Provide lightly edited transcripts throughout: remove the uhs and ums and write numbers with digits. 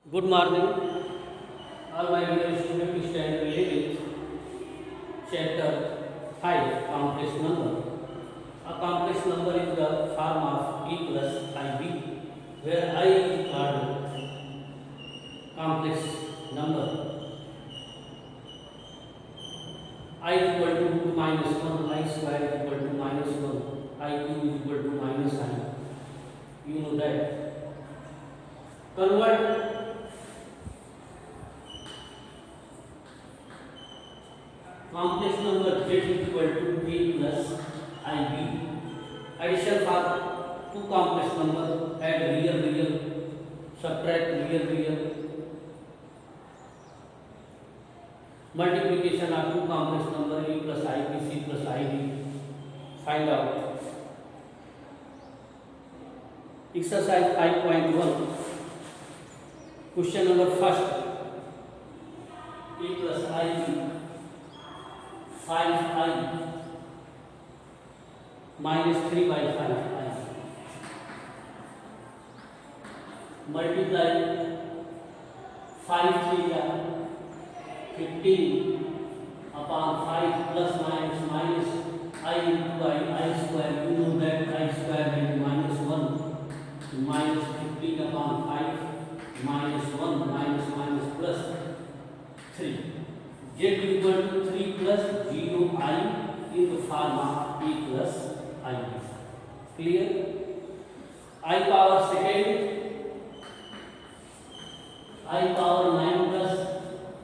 Good morning, all my dear students. Stand with chapter 5, complex number. A complex number is the form of e plus ib, where I is called complex number. I is equal to root minus 1, I square is equal to minus 1, I cube is equal to minus I. You know that. Convert complex number z is equal to a plus ib. Addition for two complex number, add real, subtract real. Multiplication of two complex number a plus ib, c plus id. Find out. Exercise 5.1. Question number first. A plus ib 5i minus 3 by 5i. Multiply 5 3 15 upon 5 plus minus I into I square. You know that I square is minus 1 minus 15 upon 5 minus 1 minus plus 3. Z equal to 3 plus 0i in the form of e plus ib. Clear? I power second, I power 9 plus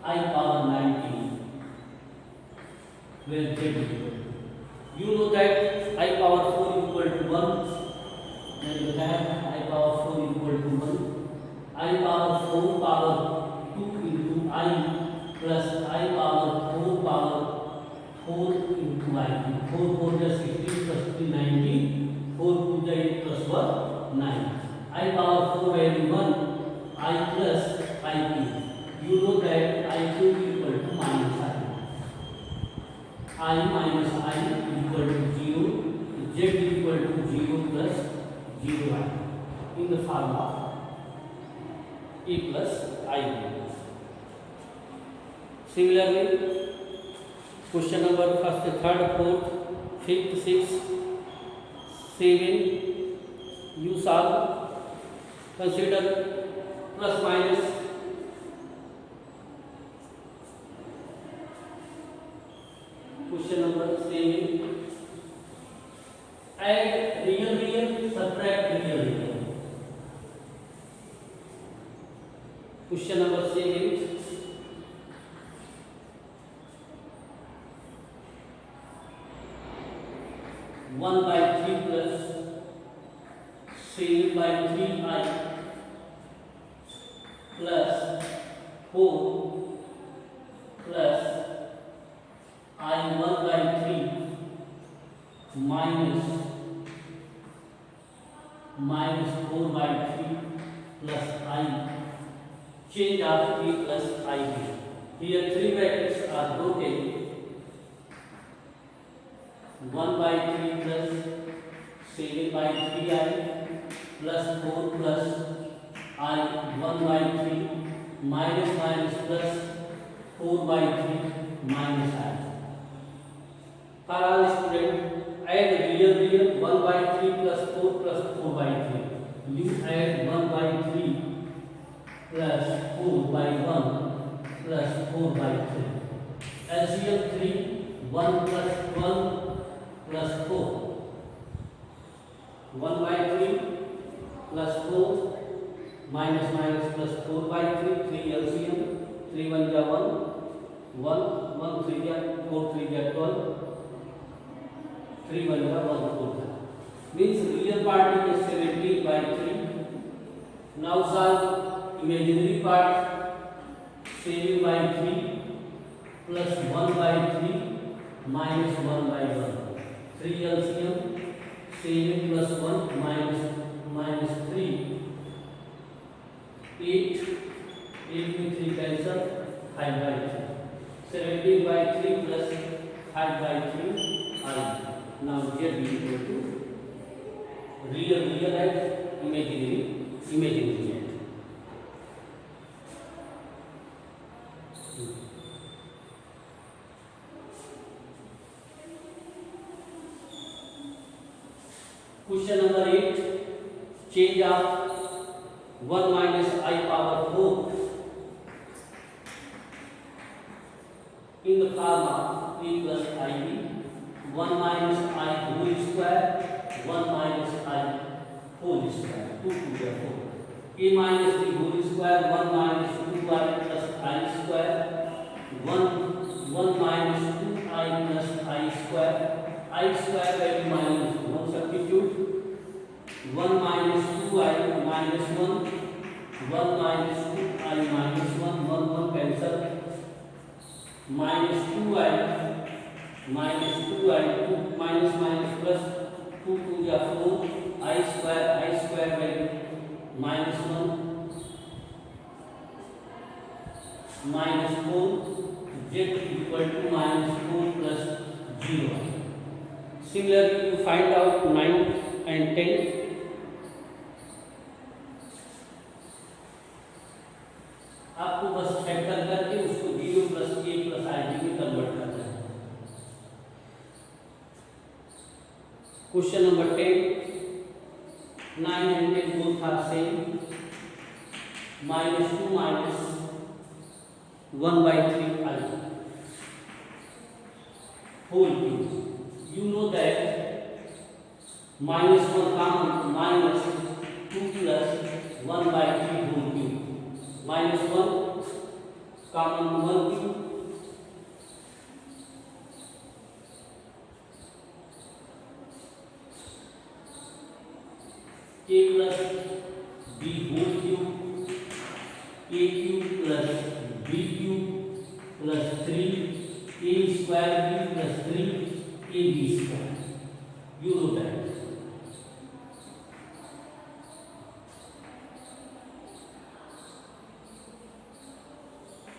I power 19, where z equal to. You know that I power 4 equal to 1, then you have I power 4 equal to 1, I power 4 power 2 into I plus I power 4 power 4 into I. 4 4 is 16 plus 3 19. 4 2 is 8 plus 1 9. I power 4 value 1 I plus I cube. You know that I cube equal to minus I. I minus I equal to 0. Z equal to 0 plus 0i in the form of e plus ib. Similarly, question number first, third, fourth, fifth, sixth, 7, you solve. Consider plus minus. Question number 7, add real, subtract real. Question number 7, 1 by 3 plus 7 by 3i plus 4 plus I 1 by 3 minus 4 by 3 plus I. Change of e plus ib. Here three brackets are broken. 1 by 3 plus 7 by 3i plus 4 plus I 1 by 3 minus plus 4 by 3 minus I. For all students, add real 1 by 3 plus 4 plus 4 by 3. You add 1 by 3 plus 4 by 1 plus 4 by 3. LCM 3, 1 plus 1 plus 4. 1 by 3 plus 4 minus plus 4 by 3. 3 LCM. 3 1 is 1. 1 3 is 4 3 is 12. 3 1 is 1 4. Means real part is 17 by 3. Now solve imaginary part. 7 by 3 plus 1 by 3 minus 1 by 1. 3 LCM, 7 plus 1 minus 3, 8 with 3 cancel, 5 by 3. 17 by 3 plus 5 by 3 I. Now z is equal to real and imaginary. Question number 8. Change of 1 minus I power 4 in the form of a plus ib. 1 minus I whole square, 1 minus I whole square, 2 to the 4. A minus b whole square, 1 minus 2y plus I square, 1 minus 2I plus I square value minus 1 substitute, 1 minus 2I minus 1 minus 2I minus 1 cancel, minus 2I minus 2I 2 minus plus 2 to the 4 I square value minus 1 minus 4 z equal to minus 4 plus 0. Similarly, you find out 9 and 10. आपको बस factor करके उसको 0 plus a plus ib में convert करना है. Question number 10. 9 and 10 both are same. minus 2 minus 1 by 3 I whole cube. You know that minus 1 common, minus 2 plus 1 by 3 whole cube. Minus 1 common 1 cube. A plus b whole cube. A cube plus b cube plus 3 a square b plus 3 ab square. You know that.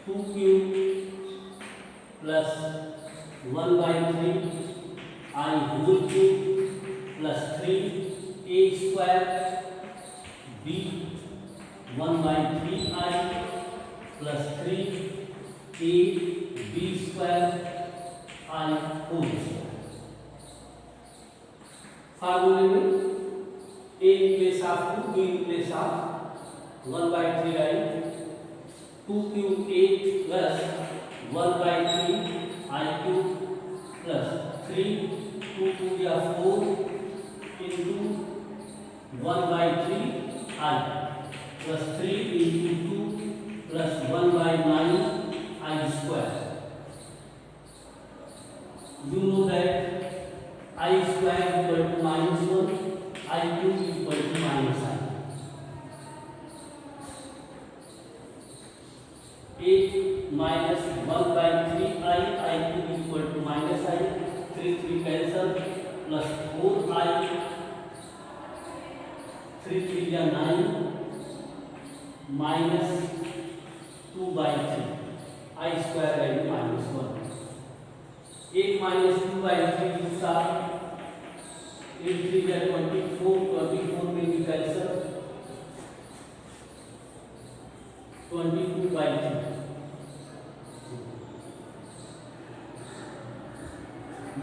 Two cube plus 1 by 3 I whole cube plus 3 a square b 1 by 3 I plus 3 a b square I whole square. फार्मूले में a in place of 2, b in place of 1 by 3 I, 2 cube 8 plus 1 by 3 I cube plus 3 2 to the 4 into 1 by 3 I plus 3 into 2 plus 1 by 9 I square. You know that I square equal to minus 1, I cube equal to minus I. 8 minus 1 by 3 I cube equal to minus I, 3 cancel, plus 4 I, 3 3 are 9, minus 2 by 3, I square value minus 1. 8 minus 2 by 3 2 are 8 3 are 24, 24 will be cancel, 22 by 3.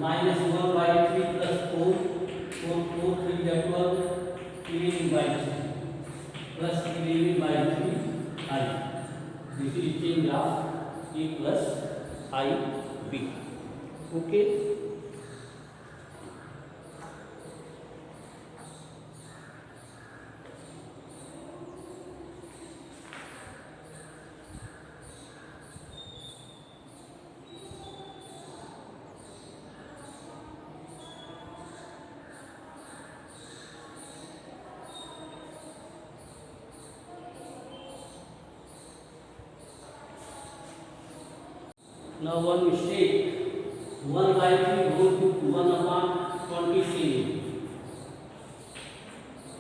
Minus 1 by 3 plus 4, 4 3 are 12, 11 by 3 plus 11 by 3 I. This is change of a plus I b. Okay. Now one mistake. 1 by 3 whole cube 1 upon 27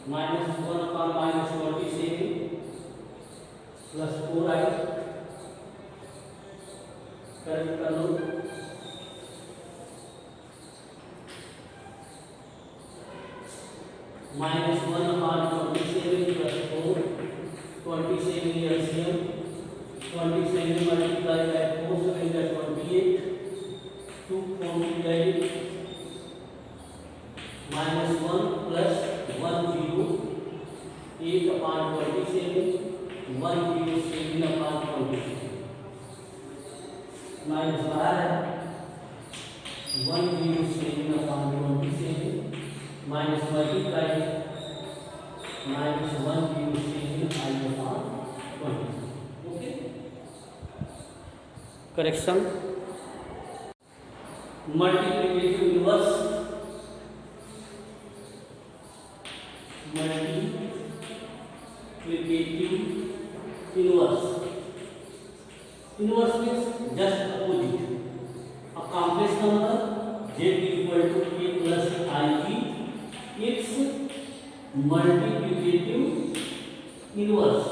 minus 1 upon minus 27 plus 4i. Correct कर लो. minus 1 upon 27 plus 4, 27 LCM 27 multiplied by 4 7 is 28. 2 4 minus 1 plus 1 0 8 upon 27 1 0 7 upon 27 minus 1 0 7 upon 27 minus multiply minus 1 0 7 I upon 27. Okay. Correction. Multiplicative inverse. Multiplicative inverse. Inverse means just opposite. A complex number z equal to a plus ig, its multiplicative inverse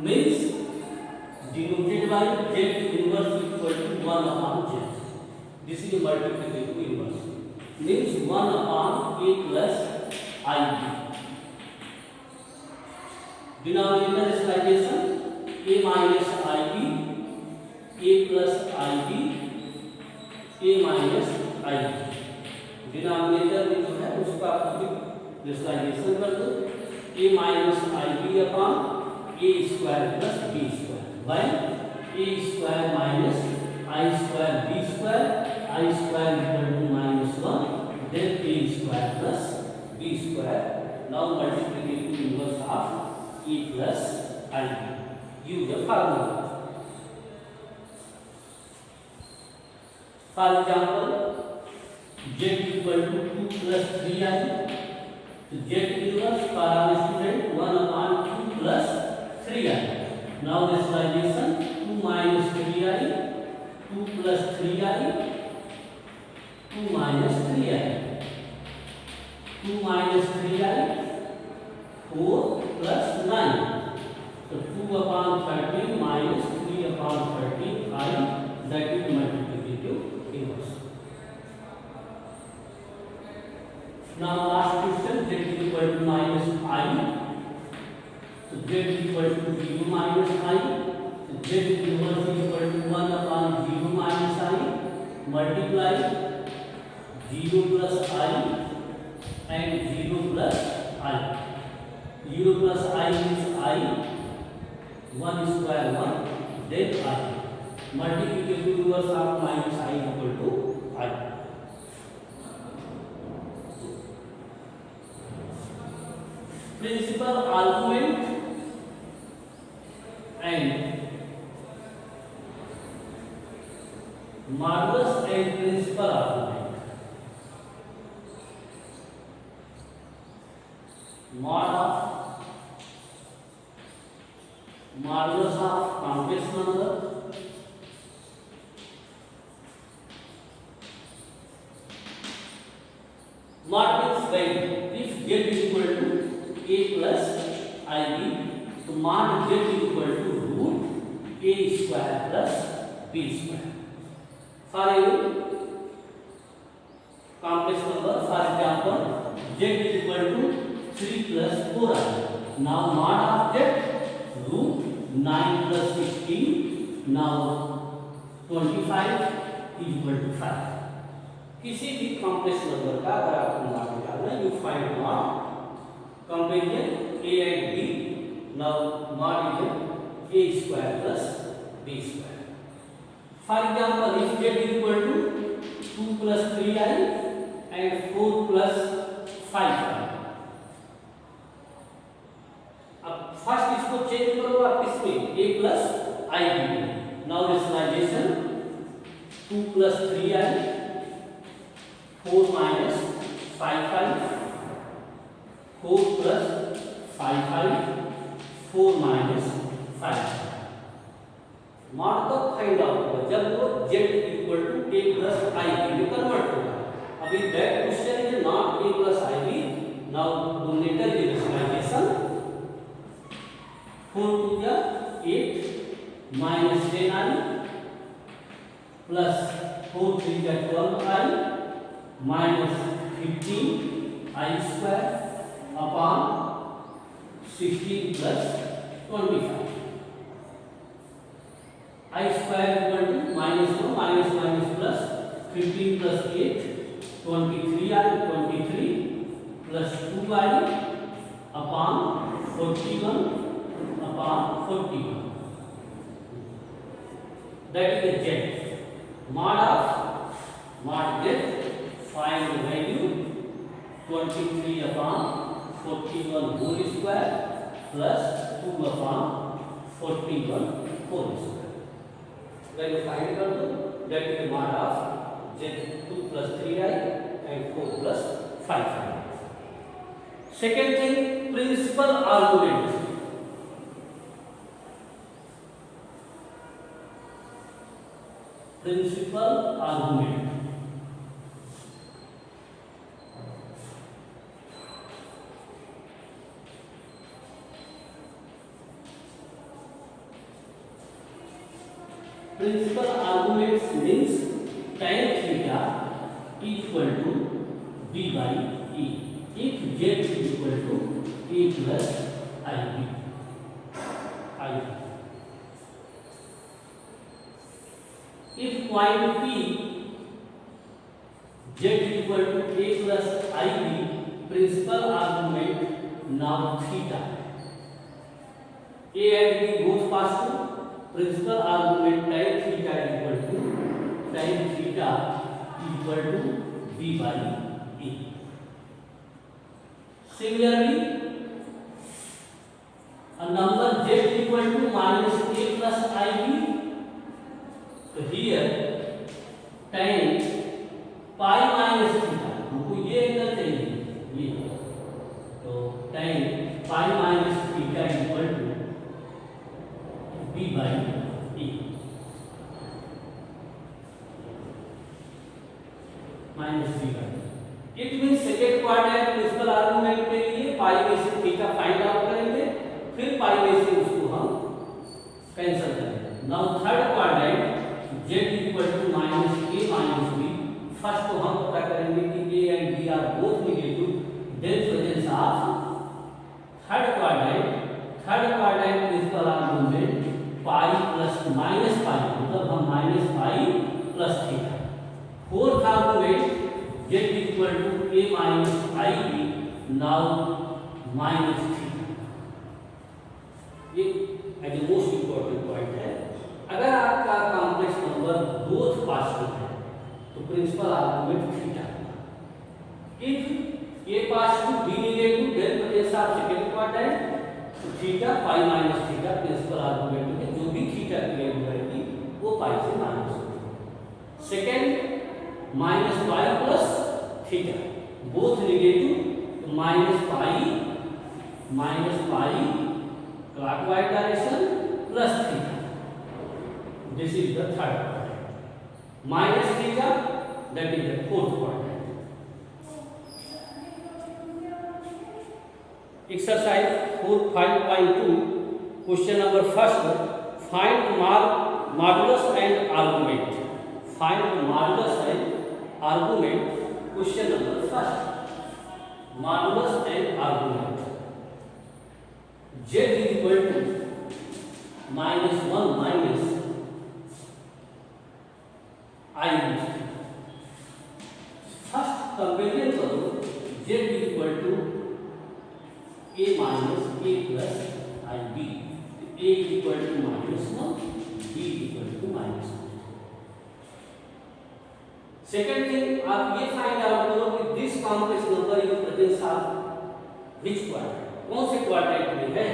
means denoted by z inverse equal to 1 upon z. This is multiplicative inverse. Means 1 upon a plus ig. Denominator rationalization a minus ib, a plus ib, a minus ib. Denominator में जो है उसका rationalization कर दो a minus ib upon a square plus b square by a square minus I square b स्क्वायर I square equal to minus 1 then a square plus b square. Now multiplicative inverse of a plus ib. use the formula. For example, z equal to 2 plus 3i. So z inverse for our student 1 upon 2 plus 3i. Now rationalization 2 minus 3i, 2 plus 3i, 2 minus 3i, 2 minus 3i, 4 plus 9. So 2 upon 13 minus 3 upon 13 I, that is multiplicative inverse. Now last question, z is equal to minus I. So z is equal to 0 minus I. So z inverse is equal to 1 upon 0 minus I multiply 0 plus I and 0 plus I. 0 plus I means I. 1 square 1 then I. Multiplicative inverse of minus I equal to I. Principal argument and modulus and principal argument. Modulus of complex number, mod means value. If z is equal to a plus ib, so mod z is equal to root a square plus b square. For a complex number, for example, z is equal to 3 plus 4i. Now mod of z root 9 plus 16, now 25 is equal to 5. किसी भी complex number का अगर आपको मान निकालना है, you find mod comparison a and b. Now mod is a square plus b square. For example, if z is equal to 2 plus 3i and 4 plus 5i. अब first इसको चेंज करो आप इसमें a plus ib. Now rationalization 2 plus 3i 4 minus 5i 4 plus 5i 4 minus 5i. Mod कब find out होगा? जब वो z equal to a plus ib में कन्वर्ट होगा. अभी that question is not a plus ib. Now dominator is rationalization 4 to the 8 minus 10i plus 4 to the 12i minus 15i square upon 16 plus 25. I square equal to minus 1 minus minus plus 15 plus 8 23 I 23 plus 2 I upon 41 upon 41. That is the z. Mod z, find the value 23 upon 41 whole square plus 2 upon 41 whole square. When you find कर दो, that is the mod of z 2 plus 3i and 4 plus 5i. Second thing, principal argument. Principal argument. Principal arguments means tan theta equal to b by e if z equal to a plus ib. If point P z equal to a plus ib, principal argument now theta. A and B both positive. Principal argument tan theta equal to b by e. Similarly, a number z equal to minus a plus ib. तो here tan pi minus theta, हमको ये angle चाहिए ये, तो tan pi minus theta equal to b by e minus b by e. It means second quadrant principal argument के लिए पाई में से थीटा फाइंड आउट करेंगे, फिर पाई में से उसको हम कैंसिल करेंगे. Now third quadrant z equal to minus a minus b. First तो हम पता करेंगे कि a and b are both negative. then presence of third quadrant principal argument pi plus minus pi, मतलब हम minus pi plus theta. fourth argument z equal to a minus ib, now minus theta. ये as a most important point है. अगर आपका complex number both positive है तो principal argument theta. If a positive b negative then presence of second quadrant theta pi minus theta principal argument में जो भी theta की वैल्यू रहेगी वो पाई से माइनस होगी. Second minus pi plus theta both negative तो minus pi clockwise direction plus theta. This is the third quadrant. Minus theta, that is the fourth quadrant. Exercise 4.5.2, question number first. Find modulus and argument. Find modulus and argument. Question number first. Modulus and argument. Z is equal to minus 1 minus I. First comparison करो z equal to a minus a plus i b. a equal to minus 1, b equal to minus 1. Second thing आप ये find out करो कि this complex number is presence of which quadrant, कौन से quadrant में है,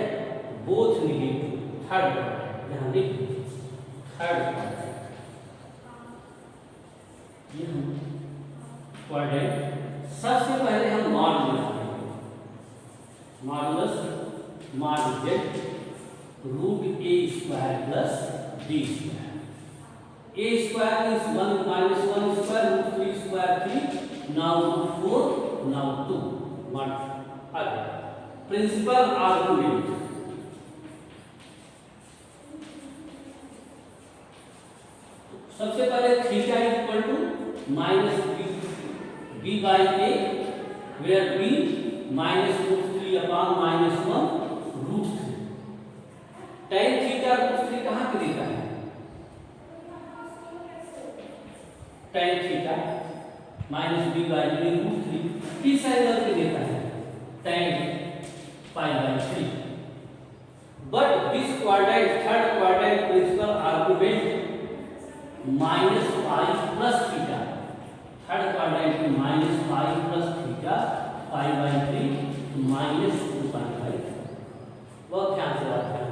both negative. Third quadrant, यहां देखिए थर्ड क्वाड्रेंट क्वाड्रेंट. सबसे पहले हम मॉड निकालेंगे. Modulus mod z root a square plus b square. a square is 1 minus 1 square root 3 square 3, now root 4, now 2 mod. आगे प्रिंसिपल आर्गुमेंट. सबसे पहले theta equal to minus b by a, where b minus root 3 upon minus 1 root 3. tan theta root 3 कहाँ पे देता है, tan theta minus b by √3 इस angle पे देता है tan pi by 3। But this quadrant third quadrant principal argument minus pi plus theta, third quadrant में minus pi plus theta pi by 3 minus 2 pi by 3। बहुत ध्यान से बात करें,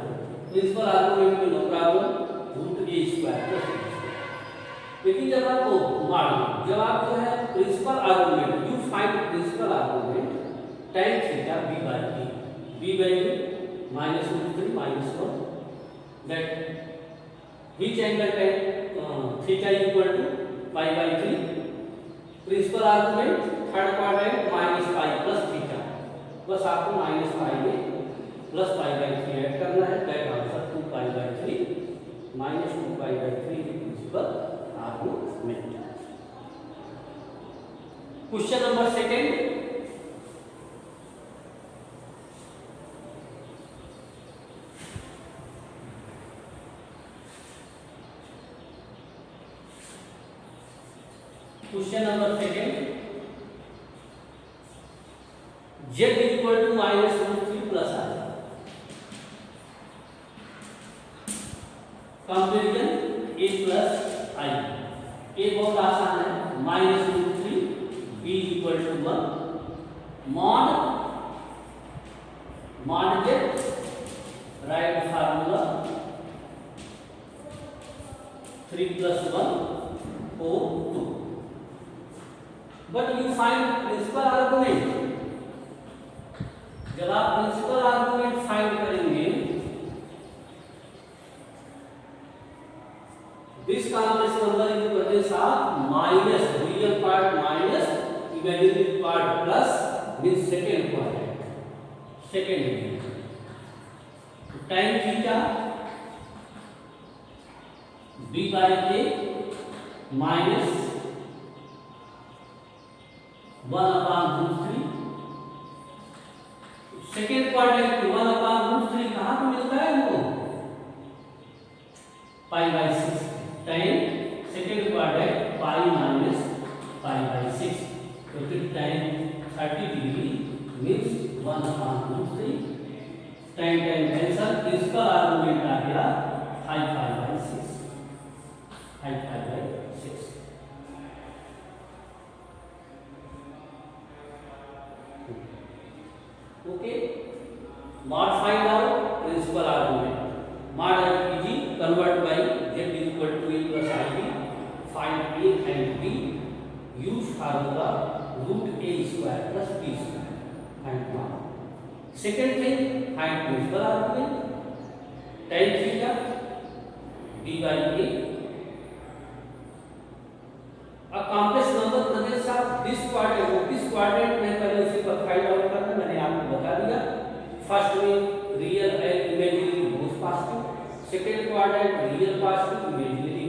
प्रिंसिपल आर्गुमेंट में नो प्रॉब्लम √a² प्लस, लेकिन जब आपको मान लो जब आप जो है principal argument you find principal argument tan theta b by a, b value minus √3 minus 1, that which angle tan theta equal to pi by 3, principal argument third quadrant minus pi plus theta, बस आपको minus pi में plus pi by 3 add करना है, that answer 2 pi by 3 minus 2 pi by 3 principal argument. Question number second, question number second, z equal to minus √3 plus i, comparison a plus i, a बहुत आसान है, minus √3 b equal to 1 mod z, right formula 3 plus 1 4 2। But you find principal argument, जब आप principal argument find करेंगे this complex number in the presence of minus real part minus imaginary part plus means second quadrant, second tan theta b by a minus 1/√3, second quadrant में 1/√3 कहां पे मिलता है हमको, pi by 6, tan second quadrant pi minus pi by 6, तो फिर tan 30 degree means 1/√3, tan cancel, principal argument आ गया 5 pi by 6, 5 pi by 6। Okay, mod find out principal argument, mod कीजिए convert bye z equal to a plus ib, find a and b, use formula √a² plus b², find mod. Second thing, find principal argument tan theta b by a, a complex number presents of this quadrant, इस quadrant में पहले उसी पर find out करना मैंने आपको बता दिया। फर्स्ट में real and imaginary both positive, second quadrant real positive imaginary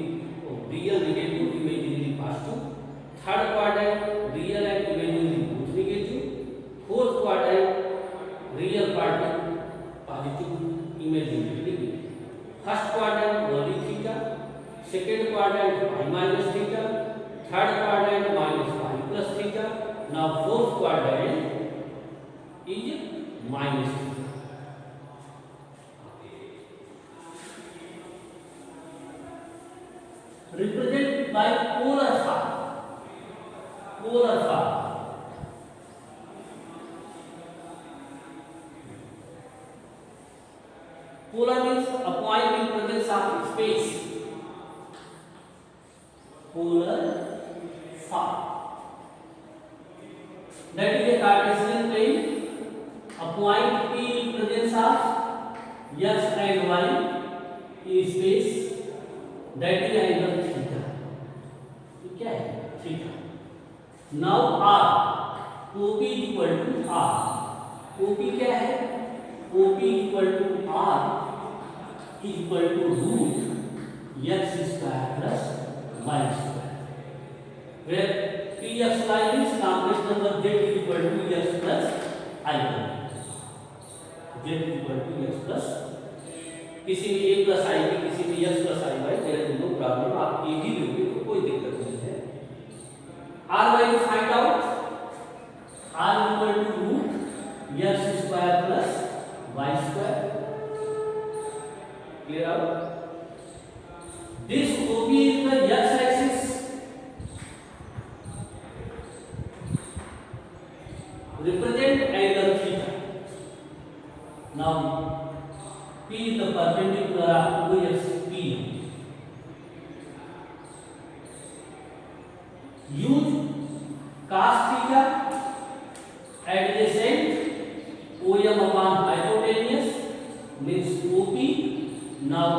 real negative imaginary positive, third quadrant real and imaginary both negative, fourth quadrant real part positive imaginary negative. First quadrant वॉली theta, second quadrant pi minus theta, third quadrant minus pi plus theta, now fourth quadrant is minus theta. Represented by polar form, polar form, polar means a point in presence of space, polar form, that is a Cartesian plane, a point P in presence of x and y in space, that is angle theta, क्या है theta. Now r OP equal to r, OP क्या है, OP equal to r equal to √x² plus y², where px line is complex number z equal to x plus i, z equal to x plus, किसी में a plus i किसी में x plus i, there is no problem, आप a ही लोगे तो कोई दिक्कत नहीं है। R value find out. R equal to root x square plus y square. Clear out? This OB is the x axis. Represent angle theta. Now P is the perpendicular of OSP. Use cos theta adjacent OM upon hypotenuse means OP. Now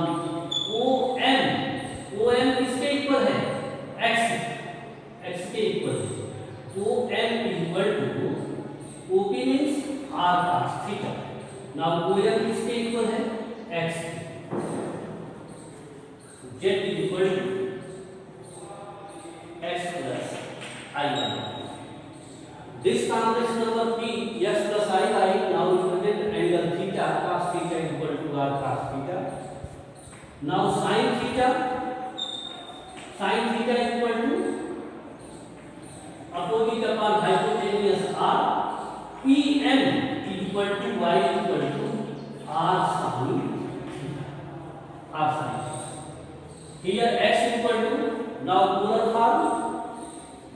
OM किसके equal है? x के equal है. OM equal to OP means r cos theta. Now OM किसके equal है? x. Z is equal to x plus I1. This complex number P x plus I now represent angle theta. Cos theta equal to r cos theta. Now sin theta equal to opposite upon hypotenuse r. Pm equal to y equal to r sin theta. Here x equal to, now polar form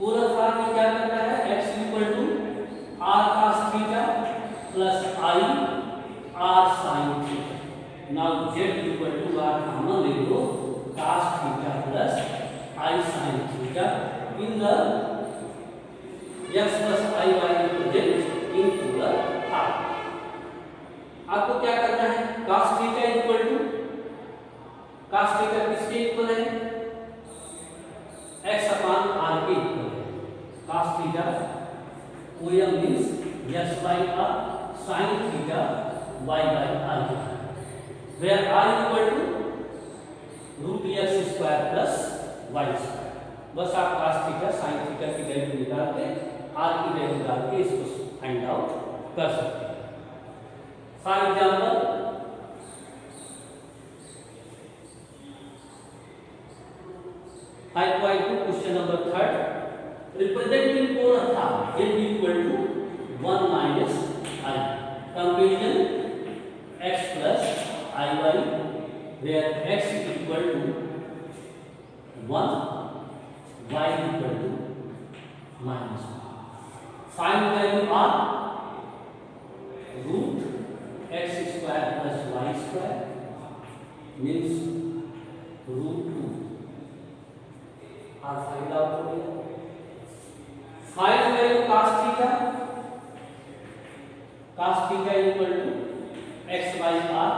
में क्या करना है? x equal to r cos theta plus I r sin theta. Now z equal to r common ले लो, cos theta plus I sin theta in the x plus I y represent in polar form. आपको क्या करना है? cos theta equal to, cos theta किसके equal है? x upon r के equal है. cos theta OM means x by r, sin theta y by r, where r equal to root x square plus y square. बस आप cos theta sin theta की value निकाल के r की value निकाल के इसको फाइंड आउट कर सकते हैं. For example 5.2 question number 3rd. Representing polar form n equal to 1 minus I. Conclusion x plus I y, where x equal to 1, y equal to minus 1. Find value r. Root x square plus y square means root 2. R find out हो गया. Find value cos theta. Cos theta equal to x by r.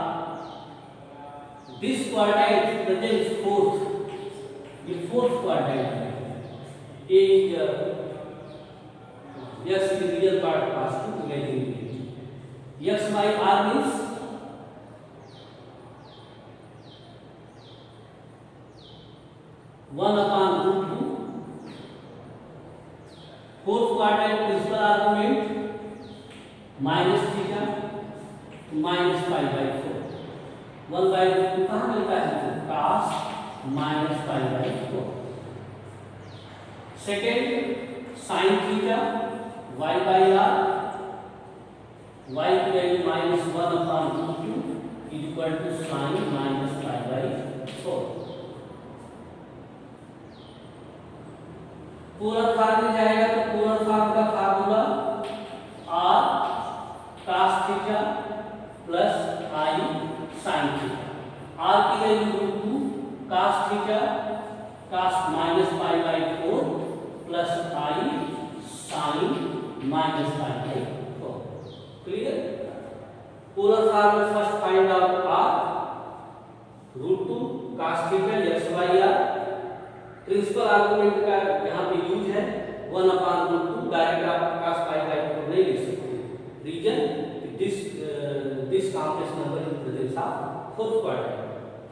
This quadrant represents fourth. The fourth quadrant. A is yes, the real part cos 2 to get in. X by r means one upon root 2. Fourth quadrant principal argument minus theta minus pi by 4. 1 by root 2 कहाँ मिलता है? cos minus pi by 4. Second sin theta y by r, y की value minus 1 upon root 2 equal to sin minus pi by 4. Polar form में जाएगा तो polar form का formula r cos theta plus I sin theta. r की value root 2 cos theta cos minus pi by 4 plus I sin minus pi by 4. Clear? Polar form में first find out r root 2 cos theta x by r. Principal argument का यहाँ पे use है 1 upon root 2. Direct आप cos pi by 4 नहीं लिख सकते. Reason this complex number is presence of fourth quadrant.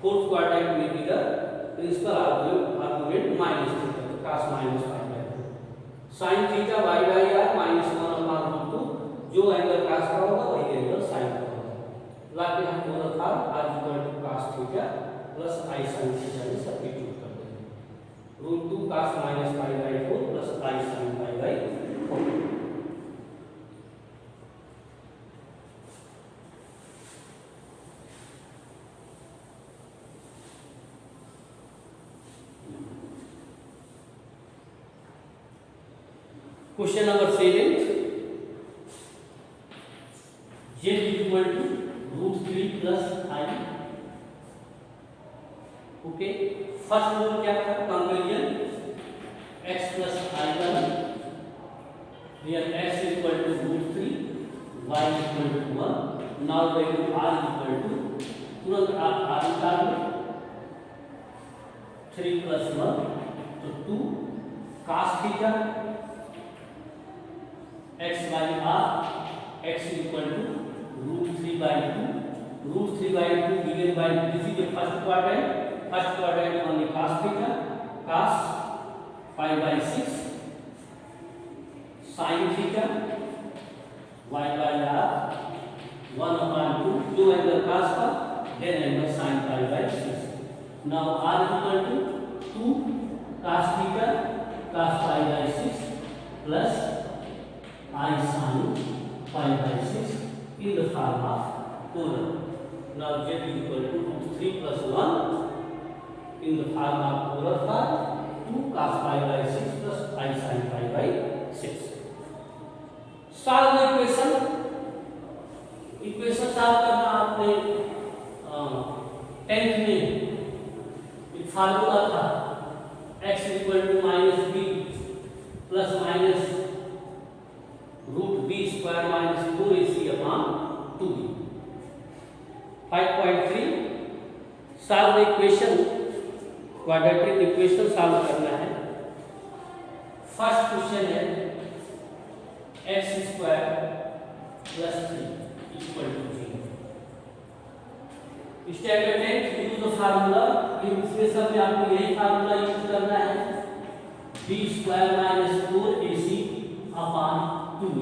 Fourth quadrant may be the principal argument minus theta, so cos minus pi by 4. sin theta y by r minus 1 upon root 2. जो angle cos का होगा वही angle sin का होगा. लाके हम polar form r equal to cos theta plus I sin theta में substitute कर देंगे. Root 2 cos minus pi by 4 plus I sin pi by 4. Question number 7. Z equal to root 3 plus I. Okay, first rule क्या था? Comparison x plus I का, here x equal to root 3, y equal to 1. Now value r equal to, तुरंत आप r निकाल लो, 3 plus 1 तो 2 cos theta x by r, x equal to root 3 by 2. Root 3 by 2 given by, this is the first quadrant. First quadrant only cos theta, cos pi by 6, sin theta, y by r, 1 upon 2, जो angle cos का, then angle sin pi by 6. Now r equal to 2 cos theta, cos pi by 6 plus I sin pi by 6 in the form of polar. Now z is equal to root 3 plus 1 in the form of polar form, 2 cos pi by 6 plus I sin pi by 6. Solve the equation. Equation solve करना आपने 10th में एक formula था, x equal to minus b plus minus root b square minus 4ac upon 2b. 5.3 solve the equation. Quadratic equation solve करना है. First question है x square plus 3 equal to 0. Standard tenth use the formula. इसमें सब में आपको यही formula use करना है, b square minus 4ac upon 2b.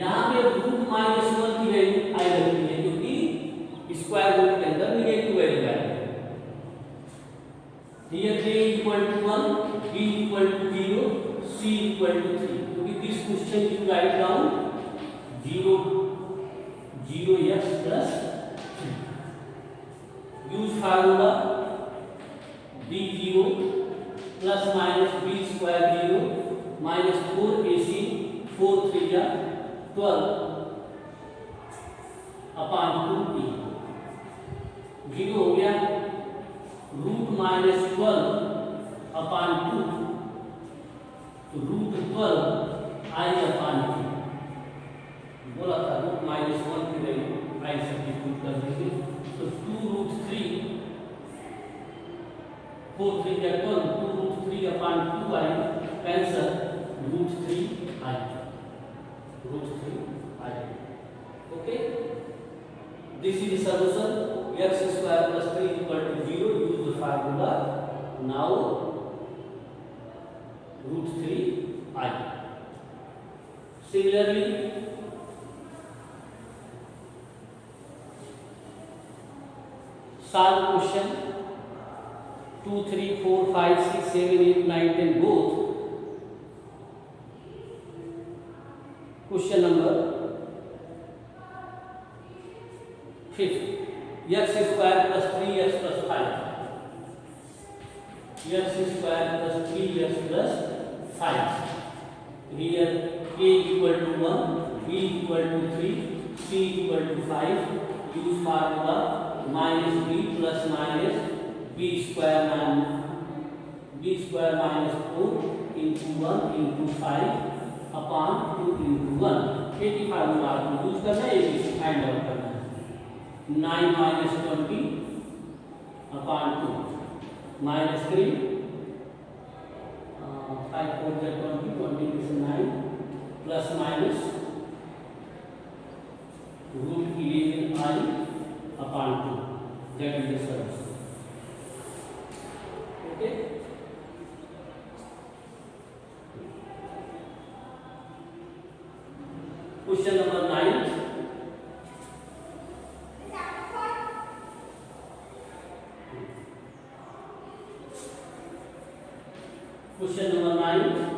यहाँ पे रूट माइनस 1 की वैल्यू आई रखी है क्योंकि स्क्वायर रूट के अंदर नेगेटिव वैल्यू है. Here a equal to 1, b equal to 0, c equal to 3. क्योंकि this question you write down 0 x plus 3. Use formula b0 plus minus b square 0 minus 4ac 4 3 या 12 upon 2b. 0 हो गया, root minus 12 upon 2 तो root 12 आई upon 2. बोला था root minus 1 की value आई substitute कर देंगे तो 2 रूट 3 4 3 या 12 2 रूट 3 अपॉन 2 आई कैंसर root 3 i. Okay, this is the solution. x square plus 3 equal to 0. Use the formula. Now root 3 I. Similarly, solve question 2 3 4 5 6 7 8 9 10 both. Question number 5. x square plus 3x plus 5. x square plus 3x plus 5. Here a equal to 1, b equal to 3, c equal to 5. Use formula minus b plus minus b square minus 4 into 1 into 5 upon 2 into 1. एक ही formula आपको use करना है, एक find out करना है. 9 minus 20 upon 2 minus 3 5 4 20 20 is 9 plus minus root 11 I upon 2. That is the solution. Okay. Question number 9. Question number 9.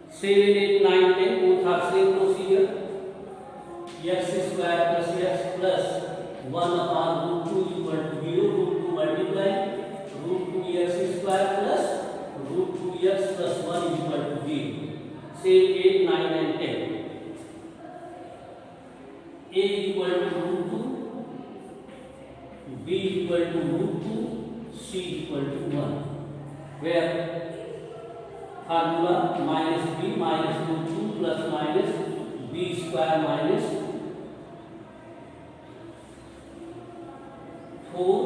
7, 8, 9, 10 both are same procedure. X square plus x plus 1 upon root 2 equal to 0. Root 2 multiply root 2x square plus root 2x plus 1 equal to 0. Same 8, 9 and 10. A equal to root 2, B equal to root 2, C equal to 1. Where formula minus B minus root 2 plus minus B square minus 4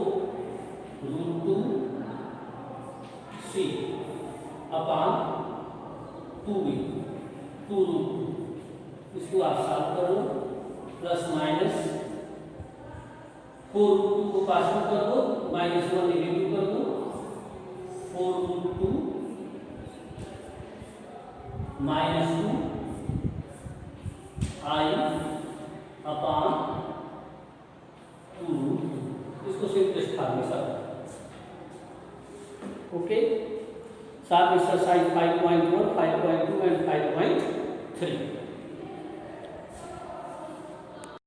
root 2 C upon 2B 2 root 2. इसको आप solve कर लो. Plus minus 4 root 2 को positive कर दो, minus 1 negative कर दो. 4 root 2 minus 2 आई upon 2 root 2. इसको simplest form में सर. ओके. साथ एक्सरसाइज 5.1, 5.2 एंड 5.3.